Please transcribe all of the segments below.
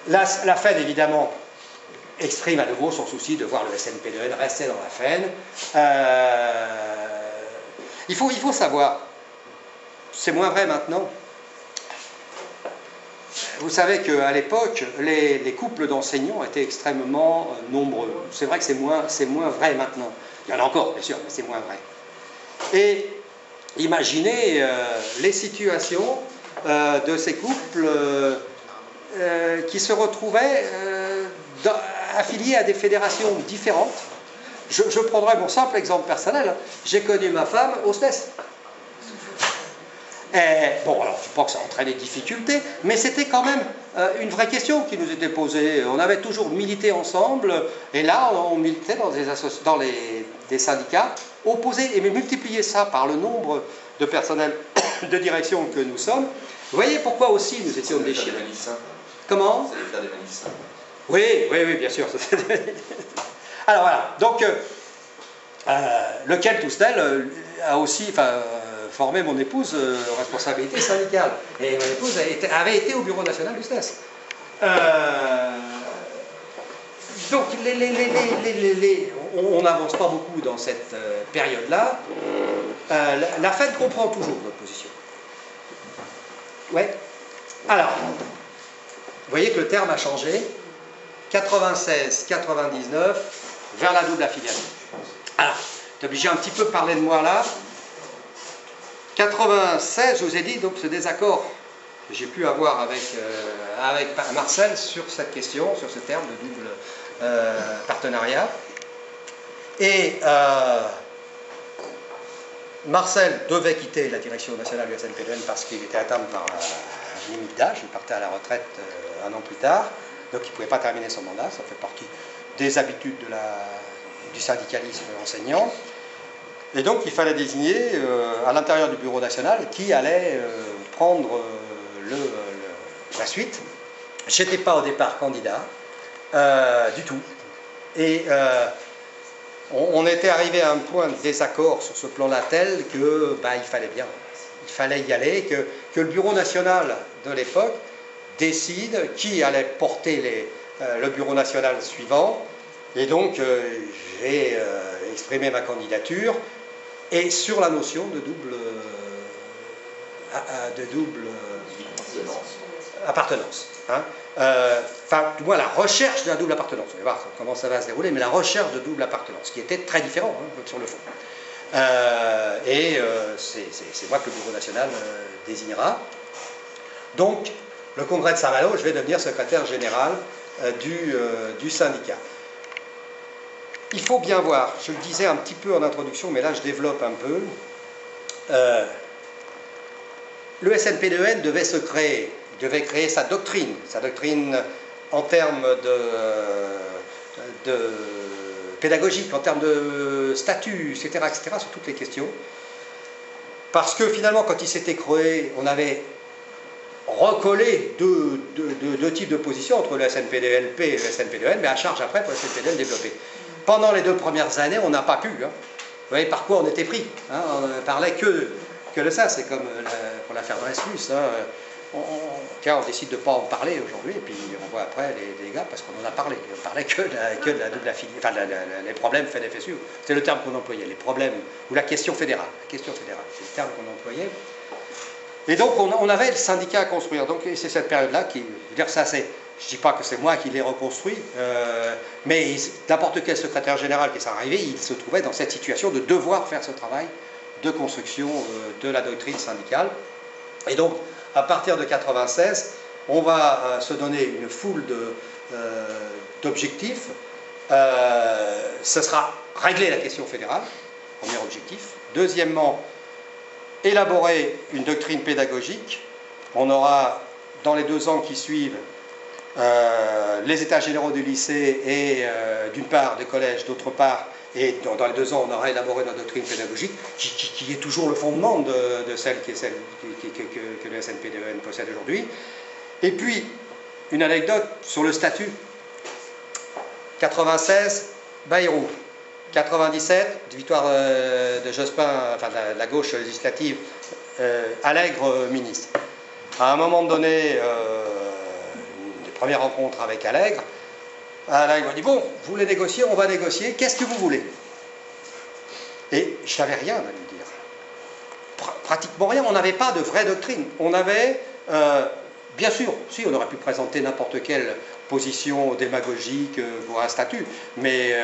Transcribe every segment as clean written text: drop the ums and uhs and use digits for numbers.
La FEN, évidemment, exprime à nouveau son souci de voir le SNP2N rester dans la FEN. Il faut savoir, c'est moins vrai maintenant. Vous savez qu'à l'époque, les couples d'enseignants étaient extrêmement nombreux. C'est vrai que c'est moins vrai maintenant. Il y en a encore, bien sûr, mais c'est moins vrai. Et imaginez les situations de ces couples qui se retrouvaient affiliés à des fédérations différentes. Je prendrai mon simple exemple personnel. J'ai connu ma femme au SNES. Bon, alors je pense que ça entraînait des difficultés, mais c'était quand même une vraie question qui nous était posée. On avait toujours milité ensemble, et là, on militait dans des syndicats opposés, et multiplier ça par le nombre de personnels de direction que nous sommes. Vous voyez pourquoi aussi nous étions déchirés. Comment ? Vous allez faire des manifs simples. Oui, bien sûr. Alors voilà, donc lequel Toustel a aussi formé mon épouse aux responsabilités syndicales. Et mon épouse avait été au bureau national du SNES. Donc on n'avance pas beaucoup dans cette période-là. La FED comprend toujours notre position. Ouais. Alors, vous voyez que le terme a changé. 96-99 vers la double affiliation. Alors, je suis obligé un petit peu de parler de moi là. 96, je vous ai dit, donc ce désaccord que j'ai pu avoir avec Marcel sur cette question, sur ce terme de double partenariat. Et Marcel devait quitter la direction nationale du SNP2N parce qu'il était atteint par une limite d'âge, il partait à la retraite un an plus tard. Donc il ne pouvait pas terminer son mandat, ça fait partie des habitudes du syndicalisme enseignant. Et donc il fallait désigner à l'intérieur du bureau national qui allait prendre la suite. Je n'étais pas au départ candidat du tout. Et on était arrivé à un point de désaccord sur ce plan-là tel que il fallait y aller, que le bureau national de l'époque décide qui allait porter le bureau national suivant. Et donc, j'ai exprimé ma candidature. Et sur la notion de double appartenance. Hein. Du moins, la recherche de la double appartenance. On va voir comment ça va se dérouler, mais la recherche de double appartenance, qui était très différent sur le fond. C'est moi que le bureau national désignera. Donc, le congrès de Saint-Malo, je vais devenir secrétaire général du syndicat. Il faut bien voir, je le disais un petit peu en introduction, mais là je développe un peu. Le SNP2N devait créer sa doctrine en termes de pédagogique, en termes de statut, etc., sur toutes les questions. Parce que finalement, quand il s'était créé, on avait recoller deux types de positions entre le SNP2LP et le SNP2N, mais à charge après pour le SNP2N développé. Pendant les 2 premières années, on n'a pas pu. Hein. Vous voyez par quoi on était pris. Hein. On ne parlait que de ça. C'est comme pour l'affaire Dreyfus. Hein. On décide de ne pas en parler aujourd'hui, et puis on voit après les gars, parce qu'on en a parlé. On parlait que de la double affiliation, enfin les problèmes FED-FSU. C'est le terme qu'on employait, les problèmes, ou la question fédérale. La question fédérale, c'est le terme qu'on employait. Et donc on avait le syndicat à construire. Donc c'est cette période-là qui, je veux dire, ça c'est, je ne dis pas que c'est moi qui l'ai reconstruit, mais n'importe quel secrétaire général qui s'est arrivé, il se trouvait dans cette situation de devoir faire ce travail de construction de la doctrine syndicale. Et donc à partir de 96, on va se donner une foule d'objectifs. Ce sera régler la question fédérale, premier objectif. Deuxièmement, élaborer une doctrine pédagogique. On aura, dans les 2 ans qui suivent, les états généraux du lycée et d'une part des collèges, d'autre part, et dans les 2 ans, on aura élaboré notre doctrine pédagogique, qui est toujours le fondement de celle que le SNP2N possède aujourd'hui. Et puis, une anecdote sur le statut. 96, Bayrou. 97, victoire de Jospin, enfin de la gauche législative, Allègre ministre. À un moment donné, une des premières rencontres avec Allègre, Allègre m'a dit, bon, vous voulez négocier, on va négocier, qu'est-ce que vous voulez? Et je n'avais rien à lui dire. Pratiquement rien, on n'avait pas de vraie doctrine. On avait, bien sûr, si on aurait pu présenter n'importe quelle position démagogique pour un statut, mais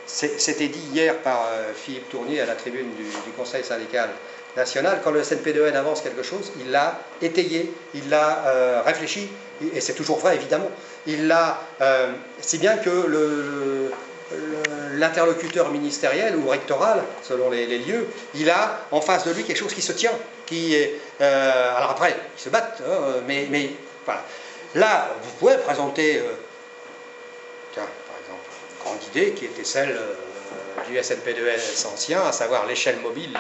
c'était dit hier par Philippe Tournier à la tribune du Conseil syndical national, quand le SNP2N avance quelque chose, il l'a étayé, il l'a réfléchi, et c'est toujours vrai évidemment, il l'a, si bien que l'interlocuteur ministériel ou rectoral, selon les lieux, il a en face de lui quelque chose qui se tient, qui est, alors après, ils se battent, hein, mais voilà. Là, vous pouvez présenter, tiens, par exemple, une grande idée qui était celle du SNP2S ancien, à savoir l'échelle mobile,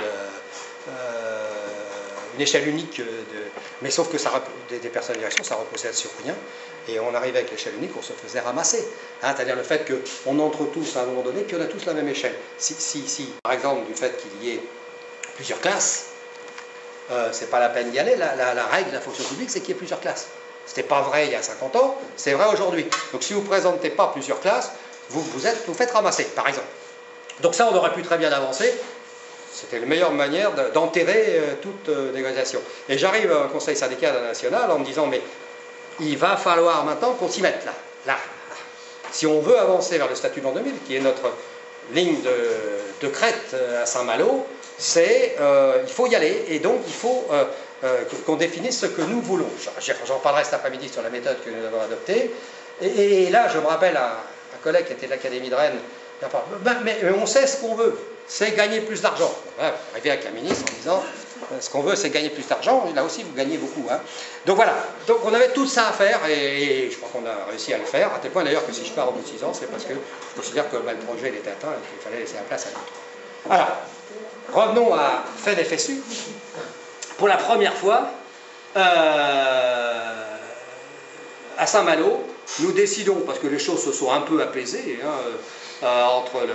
une échelle unique, mais sauf que ça, des personnes de direction, ça reposait sur rien, et on arrivait avec l'échelle unique, on se faisait ramasser. Hein, c'est-à-dire le fait qu'on entre tous à un moment donné, puis on a tous la même échelle. Si par exemple, du fait qu'il y ait plusieurs classes, c'est pas la peine d'y aller, la règle de la fonction publique, c'est qu'il y ait plusieurs classes. C'était pas vrai il y a 50 ans, c'est vrai aujourd'hui. Donc si vous ne présentez pas plusieurs classes, vous faites ramasser, par exemple. Donc ça, on aurait pu très bien avancer. C'était la meilleure manière d'enterrer toute négociation. Et j'arrive au Conseil syndical national en me disant, mais il va falloir maintenant qu'on s'y mette là. Si on veut avancer vers le statut de l'an 2000, qui est notre ligne de crête à Saint-Malo, il faut y aller, et donc il faut qu'on définisse ce que nous voulons. J'en parlerai cet après-midi sur la méthode que nous avons adoptée. Et là, je me rappelle un collègue qui était de l'Académie de Rennes, mais on sait ce qu'on veut, c'est gagner plus d'argent. Arriver avec la ministre en disant, ce qu'on veut, c'est gagner plus d'argent, là aussi, vous gagnez beaucoup. Hein. Donc voilà, donc on avait tout ça à faire, et je crois qu'on a réussi à le faire, à tel point d'ailleurs que si je pars au bout de 6 ans, c'est parce que je considère que le projet était atteint et qu'il fallait laisser la place à d'autres. Alors, revenons à FED-FSU. Pour la première fois, à Saint-Malo, nous décidons, parce que les choses se sont un peu apaisées, hein, entre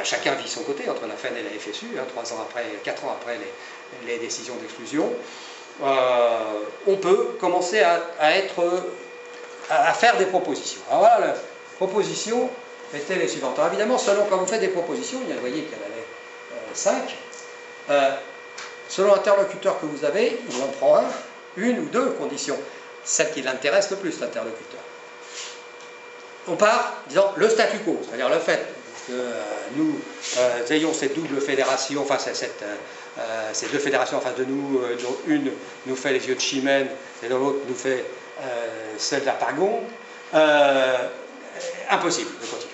chacun vit son côté, entre la FED et la FSU, hein, 3 ans après, 4 ans après les décisions d'exclusion, on peut commencer à faire des propositions. Alors voilà, la proposition était les suivantes. Alors évidemment, selon quand vous faites des propositions, vous voyez qu'il y en avait 5, selon l'interlocuteur que vous avez, il en prend une ou deux conditions, celle qui l'intéresse le plus, l'interlocuteur. On part disant le statu quo, c'est-à-dire le fait que nous ayons cette double fédération, enfin ces deux fédérations en face de nous, dont une nous fait les yeux de Chimène et dont l'autre nous fait celle d'Arpagon, impossible de continuer.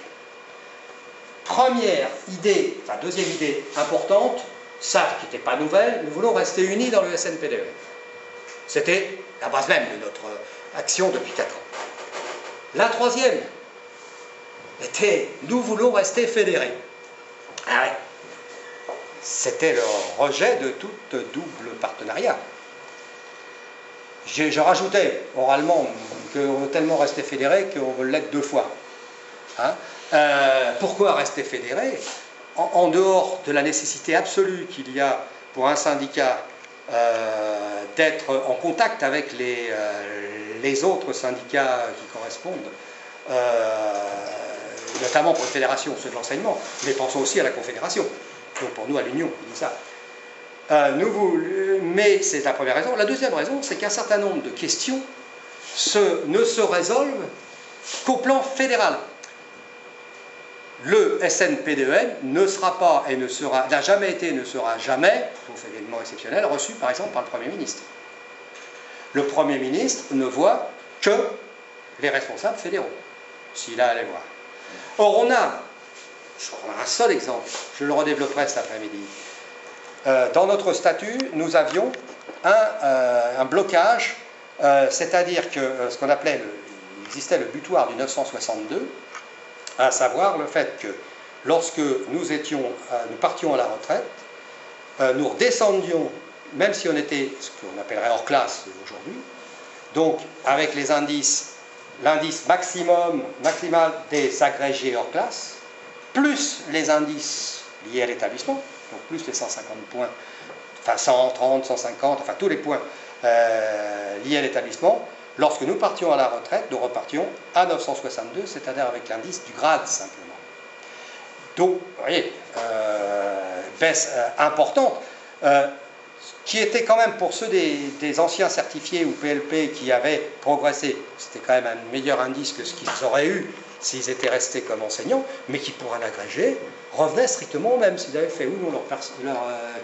Première idée, enfin deuxième idée importante, ça qui n'était pas nouvelle, nous voulons rester unis dans le SNP2N. C'était la base même de notre action depuis 4 ans. La troisième était, nous voulons rester fédérés. Ah ouais. C'était le rejet de tout double partenariat. Je rajoutais oralement qu'on veut tellement rester fédérés qu'on veut l'être 2 fois. Hein, pourquoi rester fédérés en dehors de la nécessité absolue qu'il y a pour un syndicat d'être en contact avec les autres syndicats qui correspondent, notamment pour une fédération, ceux de l'enseignement, mais pensons aussi à la confédération, donc pour nous à l'Union, ça. Mais c'est la première raison. La deuxième raison, c'est qu'un certain nombre de questions ne se résolvent qu'au plan fédéral. Le SNP2N ne sera pas et n'a jamais été et ne sera jamais, sauf événement exceptionnel, reçu par exemple par le Premier ministre. Le Premier ministre ne voit que les responsables fédéraux, s'il a à les voir. Or, on a un seul exemple, je le redévelopperai cet après-midi. Dans notre statut, nous avions un blocage, c'est-à-dire que ce qu'on appelait, il existait le butoir du 962, à savoir le fait que lorsque nous partions à la retraite, nous redescendions, même si on était ce qu'on appellerait hors classe aujourd'hui, donc avec les indices, l'indice maximal des agrégés hors classe, plus les indices liés à l'établissement, donc plus les 150 points, enfin 130, 150, enfin tous les points liées à l'établissement. Lorsque nous partions à la retraite, nous repartions à 962, c'est-à-dire avec l'indice du grade simplement. Donc, vous voyez, baisse importante, qui était quand même pour ceux des anciens certifiés ou PLP qui avaient progressé, c'était quand même un meilleur indice que ce qu'ils auraient eu s'ils étaient restés comme enseignants, mais qui pour un agrégé revenaient strictement au même. S'ils avaient fait ou non leur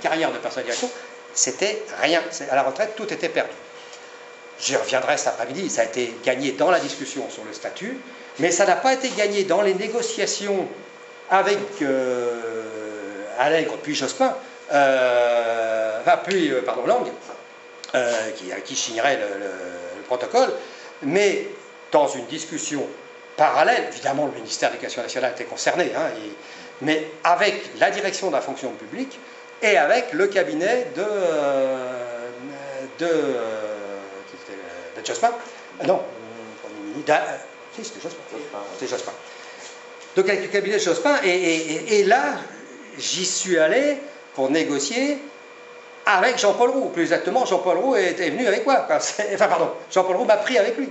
carrière de personnel de direction, c'était rien. À la retraite, tout était perdu. J'y reviendrai cet après-midi, ça a été gagné dans la discussion sur le statut, mais ça n'a pas été gagné dans les négociations avec Allègre puis Jospin, Lang, qui signerait le protocole, mais dans une discussion parallèle, évidemment le ministère de l'Éducation nationale était concerné, hein, mais avec la direction de la fonction publique et avec le cabinet de Jospin, non, si c'était Jospin, c'était Jospin. Donc avec le cabinet de Jospin, et là, j'y suis allé pour négocier avec Jean-Paul Roux. Plus exactement, Jean-Paul Roux est venu avec moi. Enfin, pardon, Jean-Paul Roux m'a pris avec lui.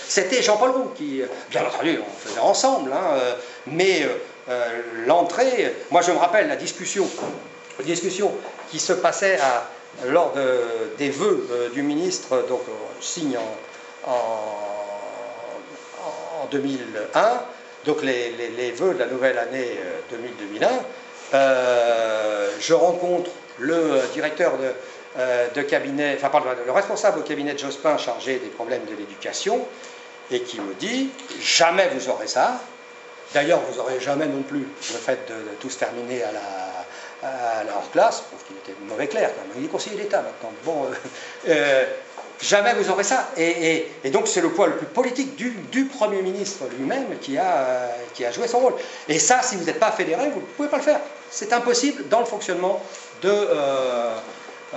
C'était Jean-Paul Roux qui, bien entendu, on faisait ensemble, hein, mais l'entrée, moi je me rappelle la discussion qui se passait lors des vœux du ministre, donc on signe en 2001, donc les vœux de la nouvelle année 2000-2001, je rencontre le directeur de cabinet, enfin pardon, le responsable au cabinet de Jospin chargé des problèmes de l'éducation, et qui me dit « Jamais vous aurez ça. D'ailleurs, vous n'aurez jamais non plus le fait de tous terminer à la hors-classe, parce qu'il était mauvais clerc, quand même. Il est conseiller d'État maintenant. Bon, jamais vous aurez ça. » Et donc c'est le poids le plus politique du Premier ministre lui-même qui a joué son rôle. Et ça, si vous n'êtes pas fédéré, vous ne pouvez pas le faire. C'est impossible dans le fonctionnement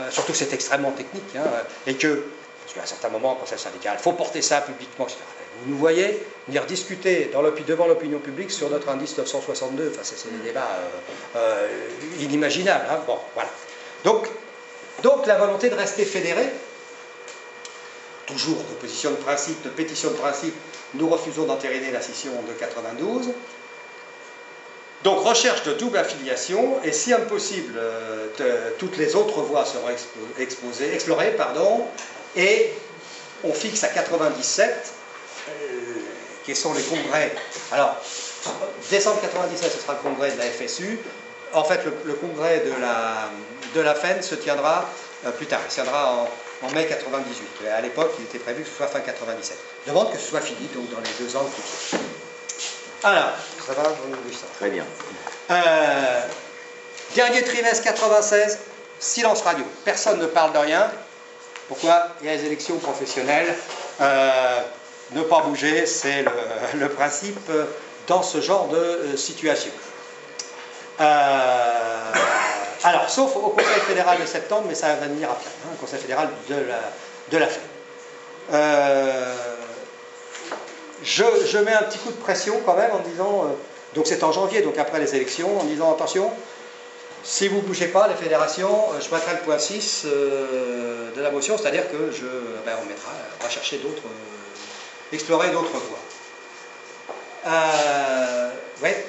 surtout que c'est extrêmement technique, hein, et que, parce qu'à un certain moment, le conseil syndical, il faut porter ça publiquement, etc. Vous nous voyez venir discuter devant l'opinion publique sur notre indice 962, enfin c'est des débats inimaginables, hein. Bon, voilà. Donc la volonté de rester fédéré, toujours de position de principe, de pétition de principe, nous refusons d'entériner la scission de 92. Donc recherche de double affiliation, et si impossible, toutes les autres voies seront explorées, et on fixe à 97, qui sont les congrès. Alors, décembre 97, ce sera le congrès de la FSU. En fait, le congrès de la FEN se tiendra plus tard, il se tiendra en mai 98. Et à l'époque, il était prévu que ce soit fin 97. Je demande que ce soit fini, donc dans les 2 ans qui viennent. Alors, ça va, on oublie ça. Très bien. Dernier trimestre 96, silence radio. Personne ne parle de rien. Pourquoi? Il y a les élections professionnelles. Ne pas bouger, c'est le principe dans ce genre de situation. Alors, sauf au Conseil fédéral de septembre, mais ça va venir après, hein, le Conseil fédéral de la FED. Je mets un petit coup de pression quand même en disant, donc c'est en janvier, donc après les élections, en disant attention, si vous ne bougez pas, les fédérations, je mettrai le point 6 de la motion, c'est-à-dire que on va chercher explorer d'autres voies. Ouais.